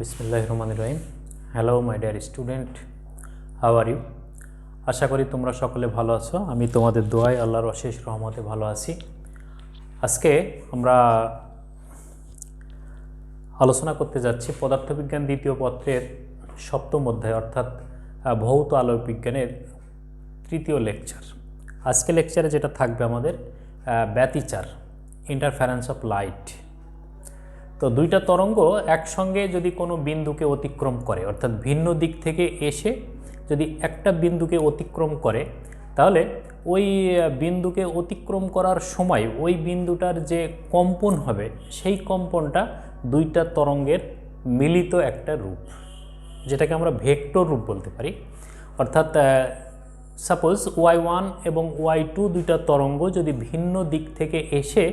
বিসমিল্লাহিররহমানিররহিম। Hello my dear student, how are you? আশা করি তোমরা সকলে ভালো আছো। আমি তোমাদের দোয়ায় আল্লাহর অশেষ রহমতে ভালো আছি। আজকে আমরা আলোচনা করতে যাচ্ছি পদার্থবিজ্ঞান দ্বিতীয় পত্রের সপ্তম অধ্যায় অর্থাৎ ভৌত আলোক বিজ্ঞানের তৃতীয় লেকচার। আজকে লেকচারে যেটা থাকবে আমাদের ব্যতিচার, ইন্টারফারেন্স অফ লাইট। তো দুইটা তরঙ্গ একসঙ্গে যদি কোনো বিন্দুকে অতিক্রম করে অর্থাৎ ভিন্ন দিক থেকে এসে যদি একটা বিন্দুকে অতিক্রম করে, তাহলে ওই বিন্দুকে অতিক্রম করার সময় ওই বিন্দুটার যে কম্পন হবে সেই কম্পনটা দুইটা তরঙ্গের মিলিত একটা রূপ, যেটাকে আমরা ভেক্টর রূপ বলতে পারি। অর্থাৎ সাপোজ y1 এবং y2 দুইটা তরঙ্গ যদি ভিন্ন দিক থেকে এসে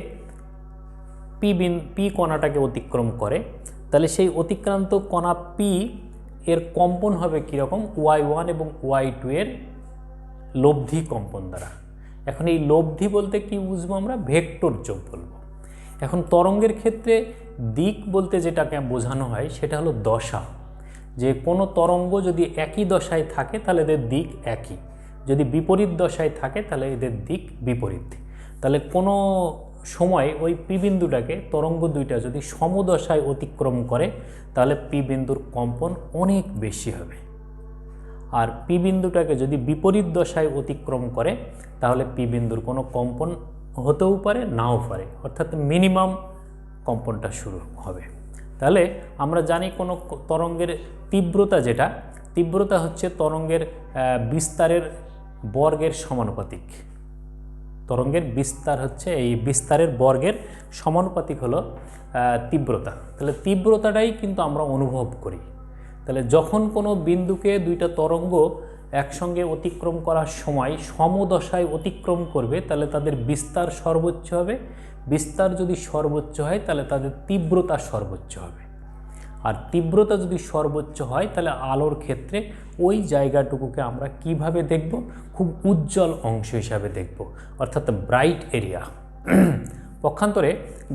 পি কণাটাকে অতিক্রম করে, তাহলে সেই অতিক্রান্ত কণা পি এর কম্পন হবে কীরকম, y1 এবং y2 এর লব্ধি কম্পন দ্বারা। এখন এই লব্ধি বলতে কি বুঝবো আমরা, ভেক্টর যোগ বলবো। এখন তরঙ্গের ক্ষেত্রে দিক বলতে যেটাকে বোঝানো হয় সেটা হলো দশা, যে কোনো তরঙ্গ যদি একই দশায় থাকে তাহলে এদের দিক একই, যদি বিপরীত দশায় থাকে তাহলে এদের দিক বিপরীত। তাহলে কোনো সময় ওই পি বিন্দুটাকে তরঙ্গ দুইটা যদি সমদশায় অতিক্রম করে তাহলে পি বিন্দুর কম্পন অনেক বেশি হবে, আর পি বিন্দুটাকে যদি বিপরীত দশায় অতিক্রম করে তাহলে পি বিন্দুর কোনো কম্পন হতেও পারে নাও পারে, অর্থাৎ মিনিমাম কম্পনটা শুরু হবে। তাহলে আমরা জানি কোনো তরঙ্গের তীব্রতা, যেটা তীব্রতা হচ্ছে তরঙ্গের বিস্তারের বর্গের সমানুপাতিক। তরঙ্গের বিস্তার হচ্ছে এই বিস্তারের বর্গের সমানুপাতিক হলো তীব্রতা। তাহলে তীব্রতাটাই কিন্তু আমরা অনুভব করি। তাহলে যখন কোনো বিন্দুকে দুইটা তরঙ্গ একসঙ্গে অতিক্রম করার সময় সমদশায় অতিক্রম করবে তাহলে তাদের বিস্তার সর্বোচ্চ হবে। বিস্তার যদি সর্বোচ্চ হয় তাহলে তাদের তীব্রতা সর্বোচ্চ হবে, আর তীব্রতা যদি সর্বোচ্চ হয় তাহলে আলোর ক্ষেত্রে ওই জায়গাটুকুকে আমরা কিভাবে দেখব, খুব উজ্জ্বল অংশ হিসাবে দেখব, অর্থাৎ ব্রাইট এরিয়া। পক্ষান্তরে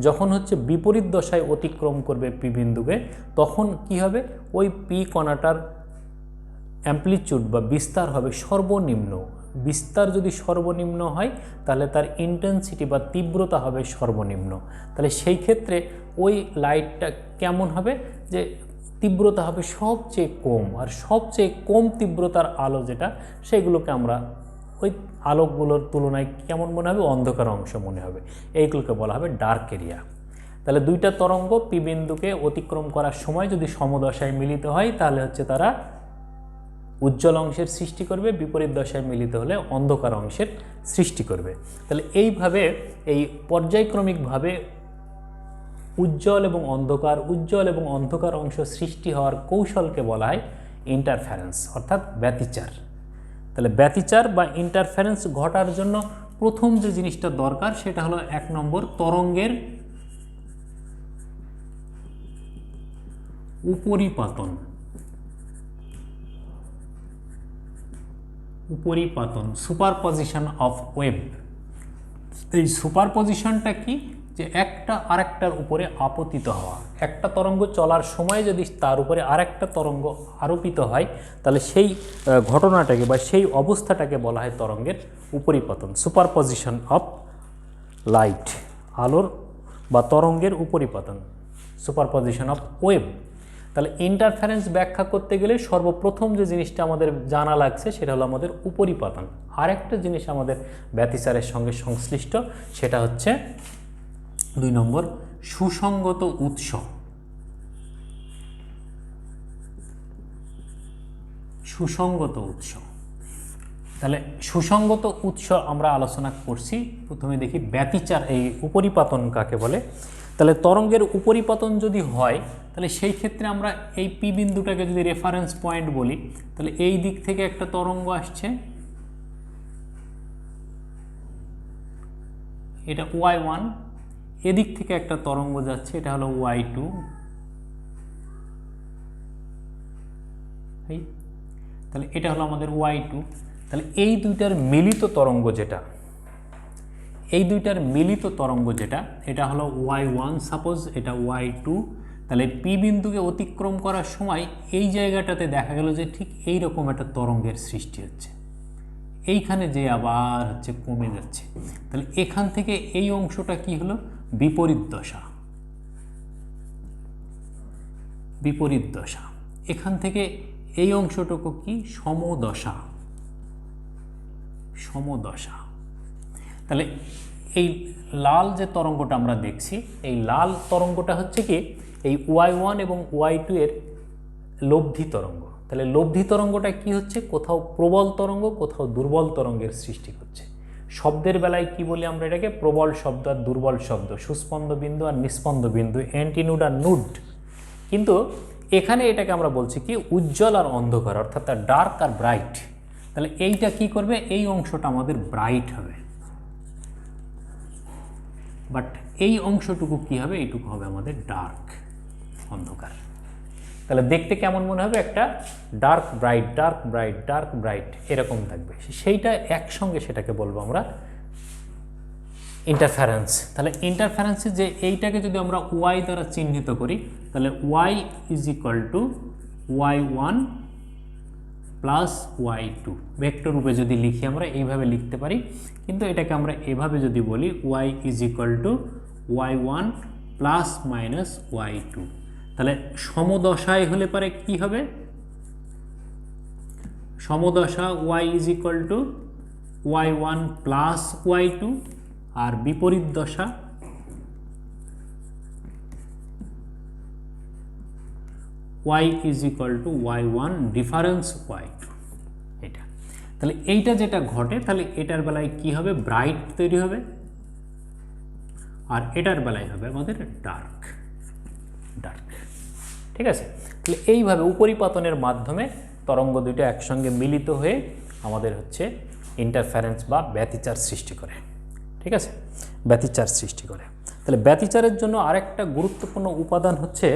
যখন হচ্ছে বিপরীত দশায় অতিক্রম করবে পি বিন্দুকে, তখন কি হবে, ওই পি কণাটার অ্যাম্প্লিটিউড বা বিস্তার হবে সর্বনিম্ন। বিস্তার যদি সর্বনিম্ন হয় তাহলে তার ইন্টেন্সিটি বা তীব্রতা হবে সর্বনিম্ন। তাহলে সেই ক্ষেত্রে ওই লাইটটা কেমন হবে, যে তীব্রতা হবে সবচেয়ে কম, আর সবচেয়ে কম তীব্রতার আলো যেটা, সেগুলোকে আমরা ওই আলোকগুলোর তুলনায় কেমন মনে হবে, অন্ধকার অংশ মনে হবে। এইগুলোকে বলা হবে ডার্ক এরিয়া। তাহলে দুইটা তরঙ্গ পি বিন্দুকে অতিক্রম করার সময় যদি সমদশায় মিলিত হয় তাহলে হচ্ছে তারা উজ্জ্বল অংশের সৃষ্টি করবে, বিপরীত দশায় মিলিত হলে অন্ধকার অংশের সৃষ্টি করবে। তাহলে এইভাবে এই পর্যায়ক্রমিকভাবে উজ্জ্বল এবং অন্ধকার অংশ সৃষ্টি হওয়ার কৌশলকে বলা হয় ইন্টারফারেন্স অর্থাৎ ব্যতিচার। তাহলে ব্যতিচার বা ইন্টারফারেন্স ঘটার জন্য প্রথম যে জিনিসটা দরকার সেটা হলো 1 নম্বর, তরঙ্গের উপরিপাতন। Superposition of wave. এই সুপারপজিশনটা কি, যে একটা আরেকটার উপরে আপতিত হওয়া। একটা তরঙ্গ চলার সময় যদি তার উপরে আরেকটা তরঙ্গ আরোপিত হয় তাহলে সেই ঘটনাটাকে বা সেই অবস্থাটাকে বলা হয় তরঙ্গের উপরিপতন, সুপারপজিশন অফ লাইট। আলোর বা তরঙ্গের উপরিপতন, সুপারপজিশন অফ ওয়েভ। তাহলে ইন্টারফারেন্স ব্যাখ্যা করতে গেলে সর্বপ্রথম যে জিনিসটা আমাদের জানা লাগছে সেটা হলো আমাদের উপরিপাতন। আরেকটা জিনিস আমাদের ব্যতিচারের সঙ্গে সংশ্লিষ্ট, সেটা হচ্ছে 2 নম্বর, সুসঙ্গত উৎস। সুসঙ্গত উৎস। তাহলে সুসঙ্গত উৎস আমরা আলোচনা করছি। প্রথমে দেখি ব্যতিচার, এই উপরিপাতন কাকে বলে। তাহলে তরঙ্গের উপরিপাতন যদি হয় তাহলে সেই ক্ষেত্রে আমরা এই পি বিন্দুটাকে যদি রেফারেন্স পয়েন্ট বলি, তাহলে এই দিক থেকে একটা তরঙ্গ আসছে, এটা y1, এদিক থেকে একটা তরঙ্গ যাচ্ছে, এটা হলো y2। তাহলে এটা হলো আমাদের y2। তাহলে এই দুইটার মিলিত তরঙ্গ যেটা, এটা হলো y1, সাপোজ এটা y2, তাহলে পি বিন্দুকে অতিক্রম করার সময় এই জায়গাটাতে দেখা গেল যে ঠিক এই রকম একটা তরঙ্গের সৃষ্টি হচ্ছে, এইখানে যে আবার হচ্ছে কমে যাচ্ছে। তাহলে এখান থেকে এই অংশটা কি হলো? বিপরীত দশা। বিপরীত দশা। এখান থেকে এই অংশটুকু কি? সমদশা। সমদশা। তাহলে এই লাল যে তরঙ্গটা আমরা দেখছি, এই লাল তরঙ্গটা হচ্ছে কি এই y1 এবং y2 এর লব্ধি তরঙ্গ। তাহলে লব্ধি তরঙ্গটা কি হচ্ছে? কোথাও প্রবল তরঙ্গ, কোথাও দুর্বল তরঙ্গের সৃষ্টি করছে। শব্দের বেলায় কি বলি আমরা এটাকে? প্রবল শব্দ আর দুর্বল শব্দ, সুস্পন্দ বিন্দু আর নিস্পন্দ বিন্দু, অ্যান্টিনুড আর নুড। কিন্তু এখানে এটাকে আমরা বলছি কি উজ্জ্বল আর অন্ধকার, অর্থাৎ ডার্ক আর ব্রাইট। তাহলে এইটা কি করবে? এই অংশটা আমাদের ব্রাইট হবে, বাট এই অংশটুকু কি হবে? এইটুকু হবে আমাদের ডার্ক, অন্ধকার। তাহলে দেখতে কেমন মনে হবে? একটা dark bright, dark bright, dark bright এরকম থাকবে। সেইটা একসঙ্গে সেটাকে বলবো আমরা ইন্টারফারেন্স। তাহলে ইন্টারফারেন্সে যে এইটাকে যদি আমরা ওয়াই দ্বারা চিহ্নিত করি, তাহলে Y is equal to y1 plus y2 vector রূপে যদি লিখি আমরা এইভাবে লিখতে পারি, কিন্তু এটাকে আমরা এভাবে যদি বলি y is equal to y1 plus minus y2, তাহলে সমদশায় হলে পরে কি হবে? সমদশা y is equal to y1 plus y2, আর বিপরীত দশা y is equal to y1 difference y2। এটা তাহলে এইটা যেটা ঘটে, তাহলে এটার বেলায় কি হবে? ব্রাইট তৈরি হবে, আর এটার বেলায় হবে আমাদের ডার্ক। ডার্ক, ঠিক আছে? তাহলে এইভাবে উপরিপাতনের মাধ্যমে তরঙ্গ দুটো একসঙ্গে মিলিত হয়ে আমাদের হচ্ছে ইন্টারফারেন্স বা ব্যতিচার সৃষ্টি করে। ঠিক আছে? ব্যতিচার সৃষ্টি করে। তাহলে ব্যতিচারের জন্য আরেকটা গুরুত্বপূর্ণ উপাদান হচ্ছে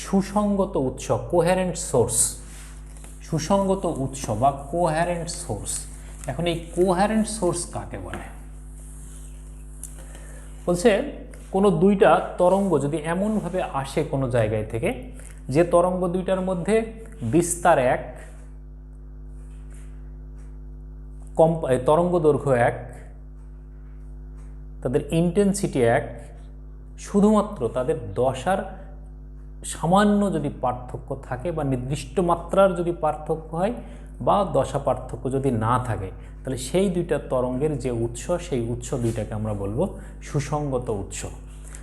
সুসঙ্গত উৎস, কোহেরেন্ট সোর্স। সুসঙ্গত উৎস বা কোহেরেন্ট সোর্স। এখন এই কোহেরেন্ট সোর্স কাকে বলে? বলছে কোনো দুইটা তরঙ্গ যদি এমনভাবে আসে কোনো জায়গায় থেকে, যে তরঙ্গ দুইটার মধ্যে বিস্তার এক, তরঙ্গ দৈর্ঘ্য এক, তাদের ইন্টেন্সিটি এক, শুধুমাত্র তাদের দশার সামান্য যদি পার্থক্য থাকে বা নির্দিষ্ট মাত্রার যদি পার্থক্য হয় বা দশা পার্থক্য যদি না থাকে, তাহলে সেই দুইটা তরঙ্গের যে উৎস, সেই উৎস দুইটাকে আমরা বলবো সুসঙ্গত উৎস।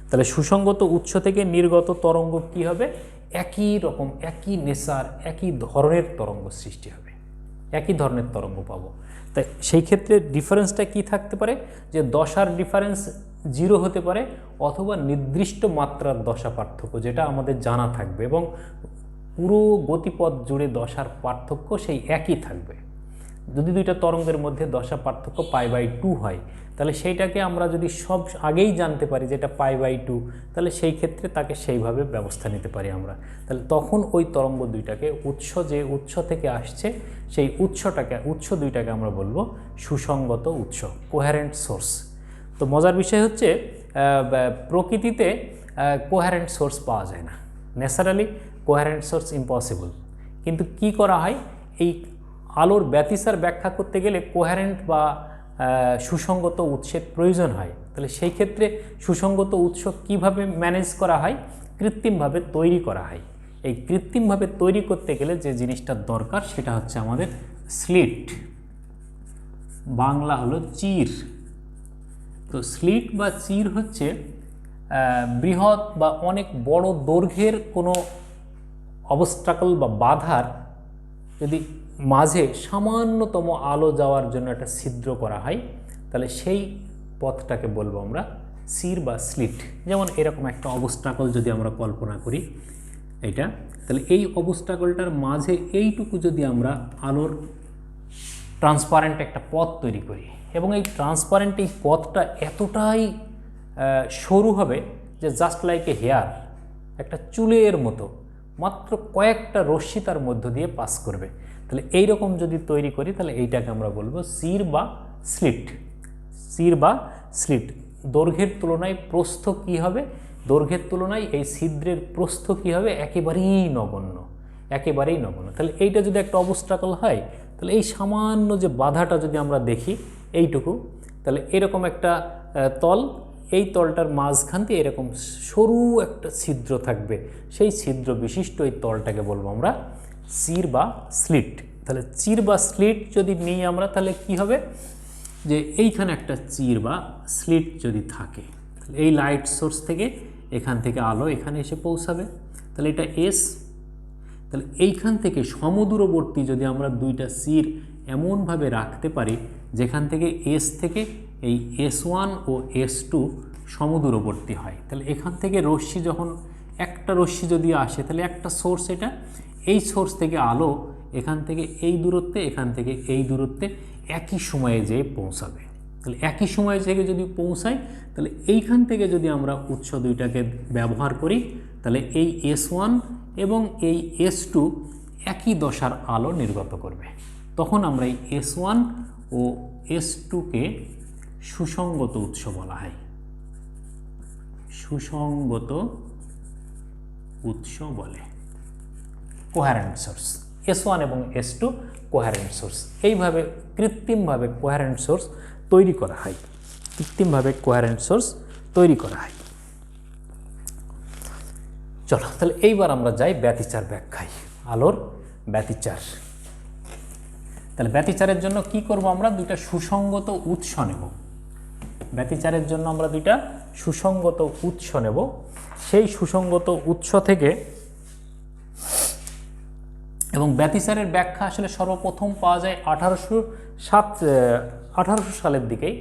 তাহলে সুসঙ্গত উৎস থেকে নির্গত তরঙ্গ কি হবে? একই রকম, একই নেচার, একই ধরনের তরঙ্গ সৃষ্টি হবে, একই ধরনের তরঙ্গ পাবো। তাই সেই ক্ষেত্রে ডিফারেন্সটা কি থাকতে পারে? যে দশার ডিফারেন্স 0 হতে পারে, অথবা নির্দিষ্ট মাত্রার দশা পার্থক্য যেটা আমাদের জানা থাকবে, এবং পুরো গতিপথ জুড়ে দশার পার্থক্য সেই একই থাকবে। যদি দুইটা তরঙ্গের মধ্যে দশা পার্থক্য π/2 হয়, তাহলে সেইটাকে আমরা যদি সব আগেই জানতে পারি যেটা π/2, তাহলে সেই ক্ষেত্রে তাকে সেইভাবে ব্যবস্থা নিতে পারি আমরা। তাহলে তখন ওই তরঙ্গ দুইটাকে উৎস, যে উৎস থেকে আসছে সেই উৎস দুইটাকে আমরা বলবো সুসঙ্গত উৎস, কোহেরেন্ট সোর্স। তো মজার বিষয় হচ্ছে প্রকৃতিতে কোহেরেন্ট সোর্স পাওয়া যায় না, ন্যাচারালি কোহেরেন্ট সোর্স ইম্পসিবল। কিন্তু কি করা হয়? এই আলোর ব্যতিচার ব্যাখ্যা করতে গেলে কোহেরেন্ট বা সুসঙ্গত উৎসের প্রয়োজন হয়। তাহলে সেই ক্ষেত্রে সুসঙ্গত উৎস কিভাবে ম্যানেজ করা হয়? কৃত্রিমভাবে তৈরি করা হয়। এই কৃত্রিমভাবে তৈরি করতে গেলে যে জিনিসটা দরকার সেটা হচ্ছে আমাদের স্লিট, বাংলা হলো চির। তো স্লিট বা চির হচ্ছে বৃহৎ বা অনেক বড় দৈর্ঘ্যের কোনো অবস্ট্রাকল বা বাধার যদি মাঝে সামান্যতম আলো যাওয়ার জন্য একটা ছিদ্র করা হয়, তাহলে সেই পথটাকে বলবো আমরা চির বা স্লিট। যেমন এরকম একটা অবস্ট্রাকল যদি আমরা কল্পনা করি এটা, তাহলে এই অবস্ট্রাকলটার মাঝে এইটুকু যদি আমরা আলোর ট্রান্সপারেন্ট একটা পথ তৈরি করি, এবং এই ট্রান্সপারেন্ট এই পথটা এতটাই সরু হবে যে জাস্ট লাইক এ হেয়ার, একটা চুলের মতো, মাত্র কয়েকটা রশ্মি তার মধ্য দিয়ে পাস করবে। তাহলে এই রকম যদি তৈরি করি, তাহলে এইটাকে আমরা বলবো চির বা স্লিট। চির বা স্লিট। দৈর্ঘ্যের তুলনায় প্রস্থ কি হবে? দৈর্ঘ্যের তুলনায় এই ছিদ্রের প্রস্থ কী হবে, একেবারেই নগণ্য, একেবারেই নগণ্য। তাহলে এইটা যদি একটা অবস্ট্রাকল হয়, তাহলে এই সামান্য যে বাধাটা যদি আমরা দেখি এইটুকু, তাহলে এরকম একটা তল, এই তলটার মাঝখান দিয়ে এরকম সরু একটা ছিদ্র থাকবে, সেই ছিদ্র বিশিষ্ট এই তলটাকে বলবো আমরা চির বা স্লিট। তাহলে চির বা স্লিট যদি নিই আমরা, তাহলে কি হবে যে এইখানে একটা চির বা স্লিট যদি থাকে, তাহলে এই লাইট সোর্স থেকে এখান থেকে আলো এখানে এসে পৌঁছাবে, তাহলে এটা এস। তাহলে এইখান থেকে সমদূরবর্তী যদি আমরা দুইটা চির এমনভাবে রাখতে পারি যেখান থেকে এস থেকে এই S1 ও S2 সমদূরবর্তী হয়, তাহলে এখান থেকে রশ্মি যখন একটা রশ্মি যদি আসে, তাহলে একটা সোর্স, এটা এই সোর্স থেকে আলো এখান থেকে এই দূরত্বে, এখান থেকে এই দূরত্বে একই সময়ে যেয়ে পৌঁছাবে। তাহলে একই সময়ে থেকে যদি পৌঁছায়, তাহলে এইখান থেকে যদি আমরা উৎস দুইটাকে ব্যবহার করি, তাহলে এই S1 এবং এই S2 একই দশার আলো নির্গত করবে। তখন আমরা এই S1 ও S2কে সুসঙ্গত উৎস বলা হয়, সুসঙ্গত উৎস বলে, কোহারেন্ট সোর্স। S1 এবং S2 কোহারেন্ট সোর্স। এইভাবে কৃত্রিমভাবে কোহারেন্ট সোর্স তৈরি করা হয়, কৃত্রিমভাবে কোহারেন্ট সোর্স তৈরি করা হয়। চলো তাহলে এইবার আমরা যাই ব্যতিচার ব্যাখ্যায়, আলোর ব্যতিচার। তাহলে ব্যতিচারের জন্য কি করব, আমরা দুইটা সুসঙ্গত উৎস নেব। ব্যতিচারের জন্য আমরা দুইটা সুসঙ্গত উৎস নেব। সেই সুসঙ্গত উৎস থেকে, এবং ব্যতিচারের ব্যাখ্যা আসলে সর্বপ্রথম পাওয়া যায় 1800 সালের দিকেই।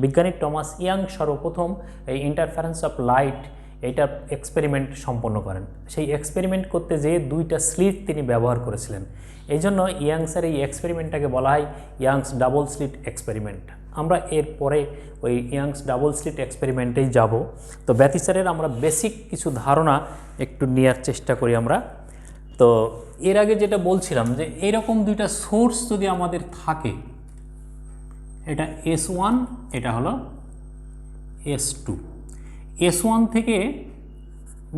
বিজ্ঞানী টমাস ইয়াং সর্বপ্রথম এই ইন্টারফারেন্স অফ লাইট এইটা এক্সপেরিমেন্ট সম্পন্ন করেন। সেই এক্সপেরিমেন্ট করতে যেয়ে দুইটা স্লিট তিনি ব্যবহার করেছিলেন। এই জন্য ইয়াংসের এই এক্সপেরিমেন্টটাকে বলা হয় ইয়াংস ডাবল স্লিট এক্সপেরিমেন্ট। আমরা এরপরে ওই ইয়াংস ডাবল স্লিট এক্সপেরিমেন্টেই যাব। তো ব্যতিচারের আমরা বেসিক কিছু ধারণা একটু নেওয়ার চেষ্টা করি আমরা। তো এর আগে যেটা বলছিলাম যে এইরকম দুইটা সোর্স যদি আমাদের থাকে, এটা S1, এটা হলো S2। S1 থেকে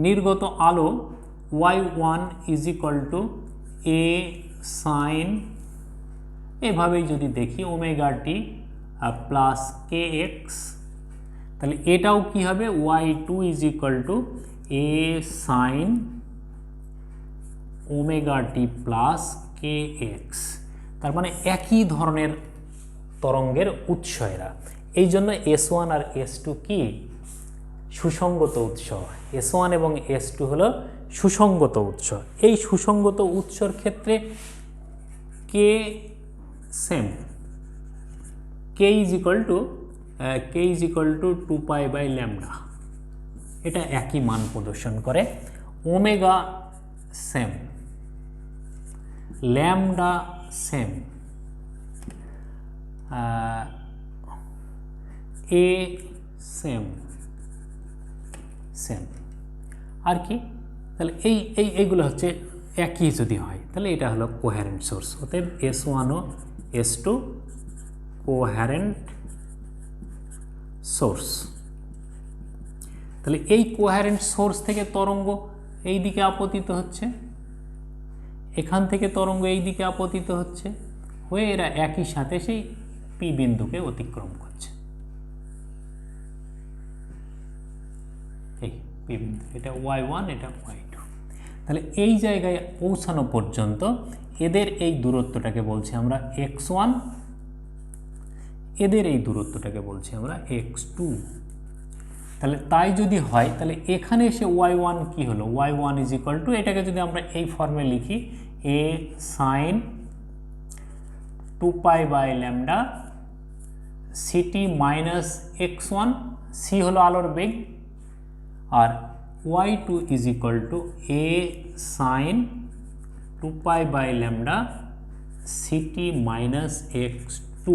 নির্গত আলো Y1 = A sin, এভাবেই যদি দেখি ω_t প্লাস kx, তাহলে এটাও কি হবে Y2 = A sin ω_t plus kx। তার মানে একই ধরনের তরঙ্গের উৎস এরা। এই জন্য S1 আর S2 কি সুসঙ্গত উৎস। S1 এবং S2 হলো সুসঙ্গত উৎস। এই সুসঙ্গত উৎসর ক্ষেত্রে k সেম, k = 2π/λ, এটা একই মান প্রদর্শন করে। ওমেগা সেম, ল্যামডা সেম, এ সেম, আর কি, তাহলে এইগুলো হচ্ছে একই যদি হয়, তাহলে এটা হলো কোহারেন্ট সোর্স। অতএব S1 ও S2 কোহারেন্ট সোর্স। তাহলে এই কোহারেন্ট সোর্স থেকে তরঙ্গ এই দিকে আপতিত হচ্ছে, এখান থেকে তরঙ্গ এই দিকে আপতিত হচ্ছে, হয়ে এরা একই সাথে সেই পি বিন্দুকে অতিক্রম করছে। এই পি বিন্দু, এটা Y1, এটা Y2। তাহলে এই জায়গায় পৌঁছানো পর্যন্ত এদের এই দূরত্বটাকে বলছি আমরা x1, এদের এই দূরত্বটাকে বলছি আমরা x2। তাহলে তাই যদি হয়, তাহলে এখানে এসে Y1 কি হলো, Y1 = এটাকে যদি আমরা এই ফর্মে লিখি A sin 2π/λ ct - x1, c হলো আলোর বেগ, আর Y2 = A sin 2π/λ ct - x2।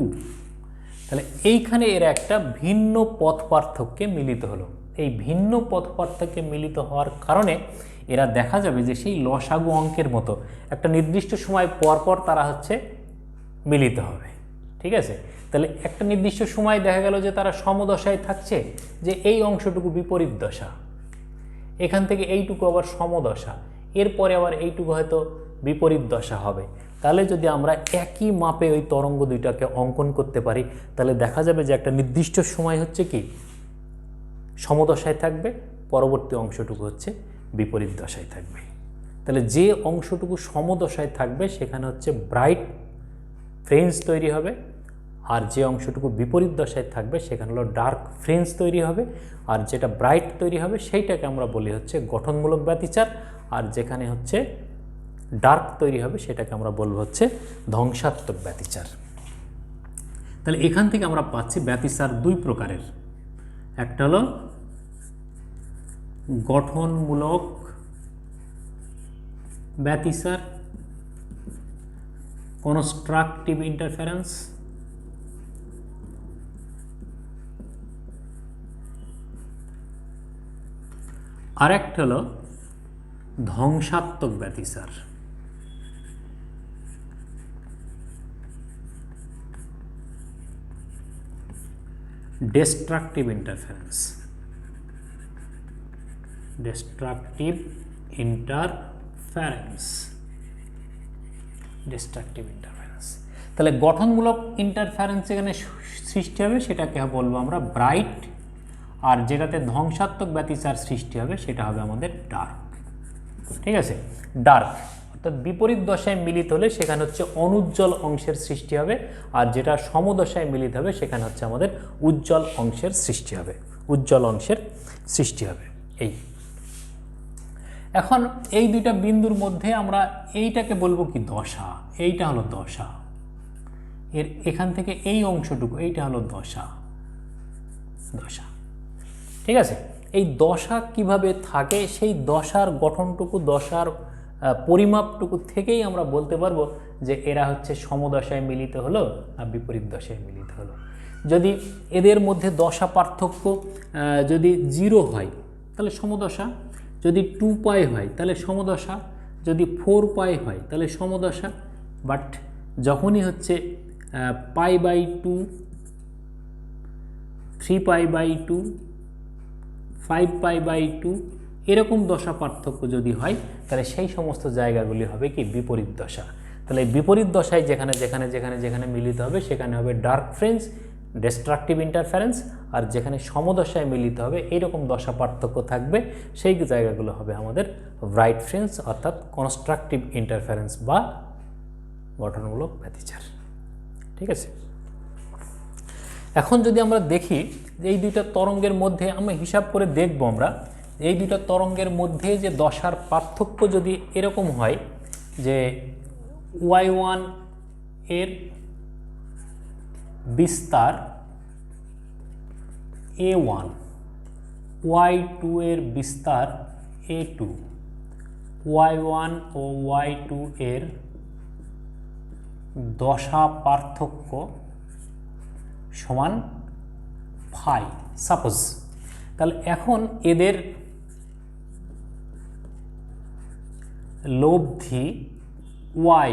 তাহলে এইখানে এর একটা ভিন্ন পথ পার্থক্যে মিলিত হলো। এই ভিন্ন পথ পার্থক্যে মিলিত হওয়ার কারণে এরা দেখা যাবে যে সেই লসাগু অঙ্কের মতো একটা নির্দিষ্ট সময় পর পর তারা হচ্ছে মিলিত হবে। ঠিক আছে, তাহলে একটা নির্দিষ্ট সময় দেখা গেল যে তারা সমদশায় থাকছে, যে এই অংশটুকু বিপরীত দশা, এখান থেকে এইটুকু আবার সমদশা, এরপরে আবার এইটুকু হয়তো বিপরীত দশা হবে। তাহলে যদি আমরা একই মাপে ওই তরঙ্গ দুইটাকে অঙ্কন করতে পারি, তাহলে দেখা যাবে যে একটা নির্দিষ্ট সময় হচ্ছে কি সমদশায় থাকবে, পরবর্তী অংশটুকু হচ্ছে বিপরীত দশায় থাকবে। তাহলে যে অংশটুকু সমদশায় থাকবে সেখানে হচ্ছে ব্রাইট ফ্রিঞ্জ তৈরি হবে, আর যে অংশটুকু বিপরীত দশায় থাকবে সেখানে হলো ডার্ক ফ্রিঞ্জ তৈরি হবে, আর যেটা ব্রাইট তৈরি হবে সেইটাকে আমরা বলি হচ্ছে গঠনমূলক ব্যতিচার, আর যেখানে হচ্ছে ডার্ক তৈরি হবে সেটাকে আমরা বলবো হচ্ছে ধ্বংসাত্মক ব্যতিচার। তাহলে এখান থেকে আমরা পাচ্ছি ব্যতিচার দুই প্রকারের, একটা হলো গঠনমূলক ব্যতিচার কনস্ট্রাকটিভ ইন্টারফারেন্স, আর একটা হলো ধ্বংসাত্মক ব্যতিচার। Destructive interference, destructive interference, destructive interference. তাহলে গঠনমূলক ইন্টারফারেন্স এখানে সৃষ্টি হবে সেটাকে বলবো আমরা ব্রাইট, আর যেটাতে ধ্বংসাত্মক ব্যতিচার সৃষ্টি হবে সেটা হবে আমাদের ডার্ক। ঠিক আছে, ডার্ক অর্থাৎ বিপরীত দশায় মিলিত হলে সেখানে হচ্ছে অনুজ্জ্বল অংশের সৃষ্টি হবে, আর যেটা সমদশায় মিলিত হবে সেখানে হচ্ছে আমাদের উজ্জ্বল অংশের সৃষ্টি হবে, উজ্জ্বল অংশের সৃষ্টি হবে। এই এখন এই দুইটা বিন্দুর মধ্যে আমরা এইটাকে বলবো কি দশা, এইটা হলো দশা, এর এখান থেকে এই অংশটুকু এইটা হলো দশা, দশা। ঠিক আছে, এই দশা কিভাবে থাকে সেই দশার গঠনটুকু, দশার পরিমাপটুকু থেকেই আমরা বলতে পারবো যে এরা হচ্ছে সমদশায় মিলিত হলো আর বিপরীত দশায় মিলিত হলো। যদি এদের মধ্যে দশা পার্থক্য যদি 0 হয় তাহলে সমদশা, যদি 2π হয় তাহলে সমদশা, যদি 4π হয় তাহলে সমদশা, বাট যখনই হচ্ছে π/2, 3π/2, 5π/2 এরকম দশা পার্থক্য যদি হয় তাহলে সেই সমস্ত জায়গাগুলি হবে কি বিপরীত দশা। তাহলে বিপরীত দশায় যেখানে যেখানে যেখানে যেখানে মিলিত হবে সেখানে হবে ডার্ক ফ্রিঞ্জ, ডিস্ট্রাকটিভ ইন্টারফারেন্স, আর যেখানে সমদশায় মিলিত হবে এইরকম দশা পার্থক্য থাকবে সেই জায়গাগুলো হবে আমাদের ব্রাইট ফ্রিঞ্জ অর্থাৎ কনস্ট্রাকটিভ ইন্টারফারেন্স বা গঠনমূলক ব্যতিচার। ঠিক আছে, এখন যদি আমরা দেখি যে এই দুইটা তরঙ্গের মধ্যে আমরা হিসাব করে দেখব আমরা এই দুইটা তরঙ্গের মধ্যে যে দশার পার্থক্য যদি এরকম হয় যে y1 এর বিস্তার a1, y2 এর বিস্তার a2, y1 ও y2 এর দশা পার্থক্য সমান ফাই সাপোজ, তাহলে এখন এদের লব্ধি y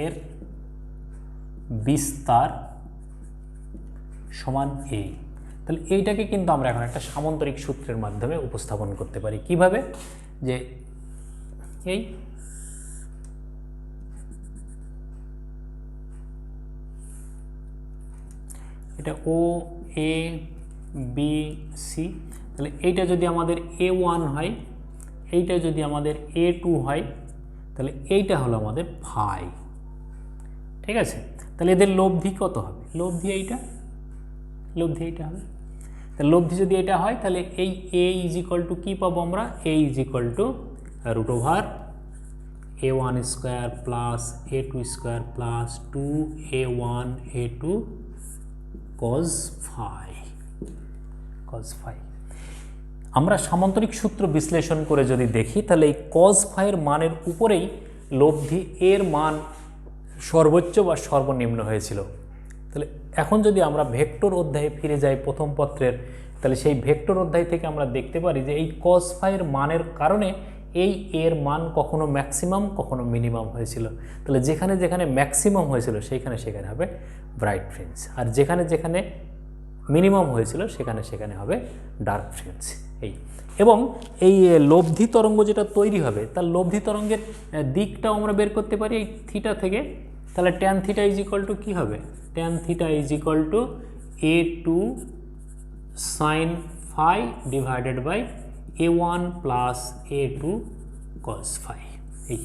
এর বিস্তার সমান a, তাহলে এইটাকে কিন্তু আমরা এখন একটা সামান্তরিক সূত্রের মাধ্যমে উপস্থাপন করতে পারি। কিভাবে? যে এই এটা ও এ বি সি, তাহলে এইটা যদি আমাদের a1 হয়, এইটা যদি আমাদের a2 হয়, তাহলে এইটা হলো আমাদের ফাই। ঠিক আছে, তাহলে এদের লব্ধি কত হবে? লব্ধি এইটা, লব্ধি এইটা হবে। তাহলে লব্ধি যদি এটা হয় তাহলে এই a = কি পাবো আমরা? a √√a1² + a2² + 2a1 a2 cos phi, cos phi। আমরা সামান্তরিক সূত্র বিশ্লেষণ করে যদি দেখি তাহলে এই cos phi এর মানের উপরেই লব্ধি এর মান সর্বোচ্চ বা সর্বনিম্ন হয়েছিল। তাহলে এখন যদি আমরা ভেক্টর অধ্যায়ে ফিরে যাই প্রথম পত্রের, তাহলে সেই ভেক্টর অধ্যায় থেকে আমরা দেখতে পারি যে এই cos phi এর মানের কারণে এই এর মান কখনো ম্যাক্সিমাম কখনো মিনিমাম হয়েছিল। তাহলে যেখানে যেখানে ম্যাক্সিমাম হয়েছিল সেখানে সেখানে হবে ব্রাইট ফ্রিঞ্জ, আর যেখানে যেখানে মিনিমাম হয়েছিল সেখানে সেখানে হবে ডার্ক ফ্রিঞ্জ। এই এবং এই লব্ধি তরঙ্গ যেটা তৈরি হবে তার লব্ধি তরঙ্গের দিকটাও আমরা বের করতে পারি এই থিটা থেকে। তাহলে tan theta is equal to কী হবে? Tan theta is equal to a2 sine phi divided by a1 plus a2 cos phi. এই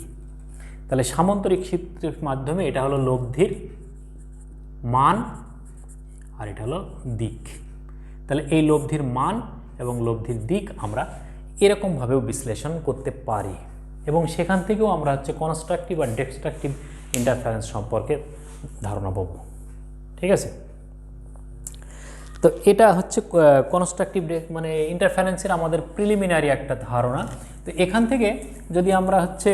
তাহলে সামান্তরিক সূত্রের মাধ্যমে এটা হলো লব্ধির মান আর এটা হলো দিক। তাহলে এই লব্ধির মান এবং লব্ধির দিক আমরা এরকমভাবেও বিশ্লেষণ করতে পারি এবং সেখান থেকেও আমরা হচ্ছে কনস্ট্রাকটিভ আর ডিস্ট্রাকটিভ ইন্টারফারেন্স সম্পর্কে ধারণা পাবো। ঠিক আছে, তো এটা হচ্ছে কনস্ট্রাকটিভ মানে ইন্টারফারেন্সের আমাদের প্রিলিমিনারি একটা ধারণা। তো এখান থেকে যদি আমরা হচ্ছে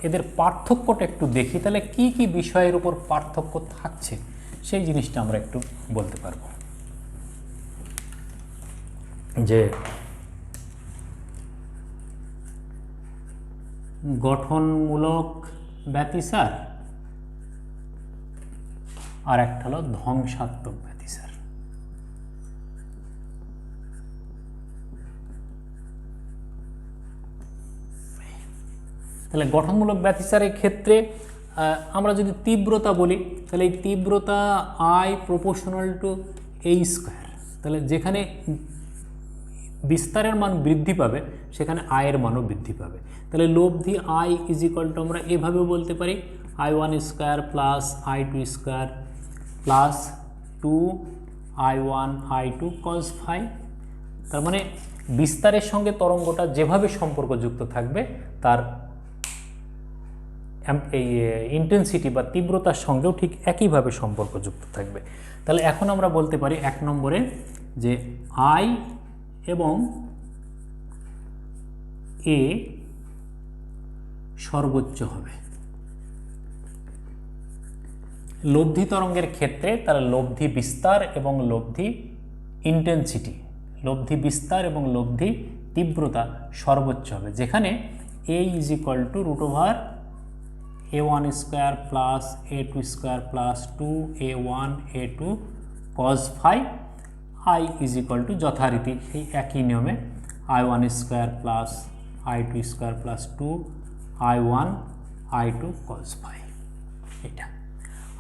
এদের পার্থক্যটা একটু দেখি তাহলে কি কি বিষয়ের উপর পার্থক্য থাকছে সেই জিনিসটা আমরা একটু বলতে পারবো। যে গঠনমূলক ব্যতিসার আর একটা হলো ধ্বংসাত্মক ব্যতিসার। তাহলে গঠনমূলক ব্যতিসারের ক্ষেত্রে আমরা যদি তীব্রতা বলি তাহলে এই তীব্রতা I proportional to a square. তাহলে যেখানে বিস্তারের মান বৃদ্ধি পাবে সেখানে I এর মানও বৃদ্ধি পাবে। তাহলে লব্ধি I ইজ ইকুয়াল টু আমরা এভাবেও বলতে পারি I1 square plus I2 square plus 2I1 I2 cos phi. তার মানে বিস্তারের সঙ্গে তরঙ্গটা যেভাবে সম্পর্কযুক্ত থাকবে তার এই ইন্টেন্সিটি বা তীব্রতার সঙ্গেও ঠিক একইভাবে সম্পর্কযুক্ত থাকবে। তাহলে এখন আমরা বলতে পারি এক নম্বরে যে I এবং A সর্বোচ্চ হবে লব্ধি তরঙ্গের ক্ষেত্রে। তার লব্ধি বিস্তার এবং লব্ধি ইন্টেন্সিটি, লব্ধি বিস্তার এবং লব্ধি তীব্রতা সর্বোচ্চ হবে, যেখানে A is equal to root over a1 square plus a2 square plus 2a1 a2 cos phi। I is equal to যথারীতি এই একই নিয়মে I1 square plus I2 square plus 2I1 I2 cos phi এটা।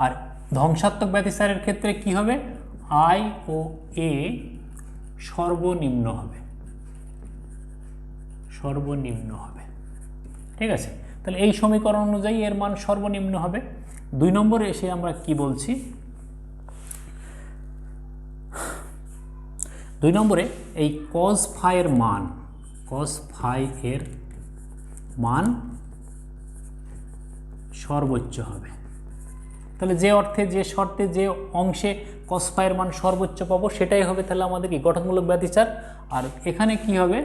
আর ধ্বংসাত্মক ব্যতিসারের ক্ষেত্রে কি হবে? I ও A সর্বনিম্ন হবে, সর্বনিম্ন হবে। ঠিক আছে, তাহলে এই সমীকরণ অনুযায়ী এর মান সর্বনিম্ন হবে। 2 নম্বরে এসে আমরা কি বলছি? 2 নম্বরে এই cos phi এর মান, cos phi এর মান সর্বোচ্চ হবে। তাহলে যে অর্থে যে শর্তে যে অংশে cos phi এর মান সর্বোচ্চ পাবো সেটাই হবে তাহলে আমাদের কি গঠনমূলক ব্যতিসার। আর এখানে কি হবে?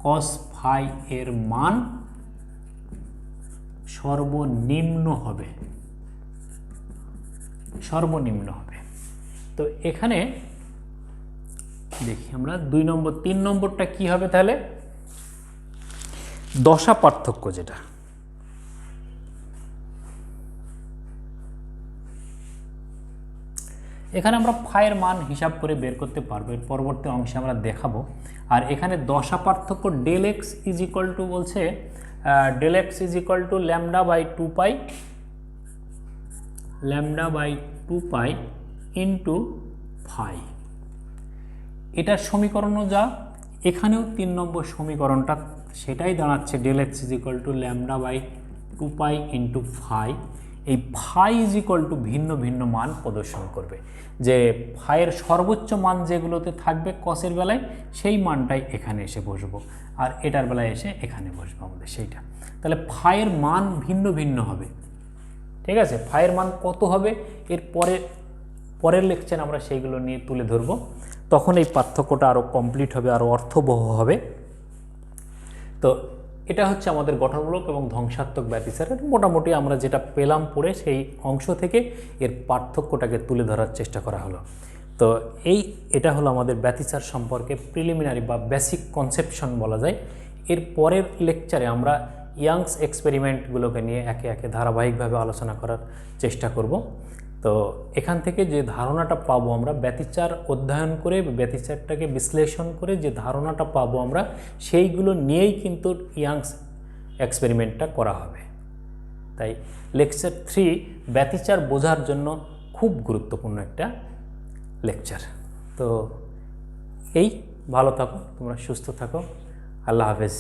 cos phi এর মান সর্বনিম্ন হবে, সর্বনিম্ন হবে। তো এখানে দেখি আমরা 2 নম্বর। 3 নম্বরটা কি হবে তাহলে? দশা পার্থক্য, যেটা এখানে আমরা ফাইয়ের মান হিসাব করে বের করতে পারবো, এর পরবর্তী অংশে আমরা দেখাবো। আর এখানে দশা পার্থক্য del x is equal to বলছে del x is equal to lambda by 2 pi, lambda by 2 pi into phi. এটার সমীকরণও যা এখানেও 3 নম্বর সমীকরণটা সেটাই দাঁড়াচ্ছে del x is equal to lambda by 2 pi into phi. এই ফাই ইজ ইকুয়াল টু ভিন্ন ভিন্ন মান প্রদর্শন করবে, যে ফাইয়ের সর্বোচ্চ মান যেগুলোতে থাকবে কসের বেলায় সেই মানটাই এখানে এসে বসবো, আর এটার বেলায় এসে এখানে বসবো আমাদের সেইটা। তাহলে ফাইয়ের মান ভিন্ন ভিন্ন হবে। ঠিক আছে, ফাইয়ের মান কত হবে এর পরের লেকচার আমরা সেইগুলো নিয়ে তুলে ধরব, তখন এই পার্থক্যটা আরও কমপ্লিট হবে, আরও অর্থবহ হবে। তো এটা হচ্ছে আমাদের গঠনমূলক এবং ধ্বংসাত্মক ব্যতিসারের মোটামুটি আমরা যেটা পেলাম পড়ে সেই অংশ থেকে এর পার্থক্যটাকে তুলে ধরার চেষ্টা করা হলো। তো এটা হলো আমাদের ব্যতিসার সম্পর্কে প্রিলিমিনারি বা বেসিক কনসেপশন বলা যায়, এর পরের লেকচারে আমরা ইয়াংস এক্সপেরিমেন্টগুলোকে নিয়ে একে একে ধারাবাহিকভাবে আলোচনা করার চেষ্টা করব। তো এখান থেকে যে ধারণাটা পাবো আমরা ব্যতিচার অধ্যয়ন করে, ব্যতিচারটাকে বিশ্লেষণ করে যে ধারণাটা পাবো আমরা, সেইগুলো নিয়েই কিন্তু ইয়াংস এক্সপেরিমেন্টটা করা হবে। তাই লেকচার 3 ব্যতিচার বোঝার জন্য খুব গুরুত্বপূর্ণ একটা লেকচার। তো এই ভালো থাকো, তোমরা সুস্থ থাকো, আল্লাহ হাফেজ।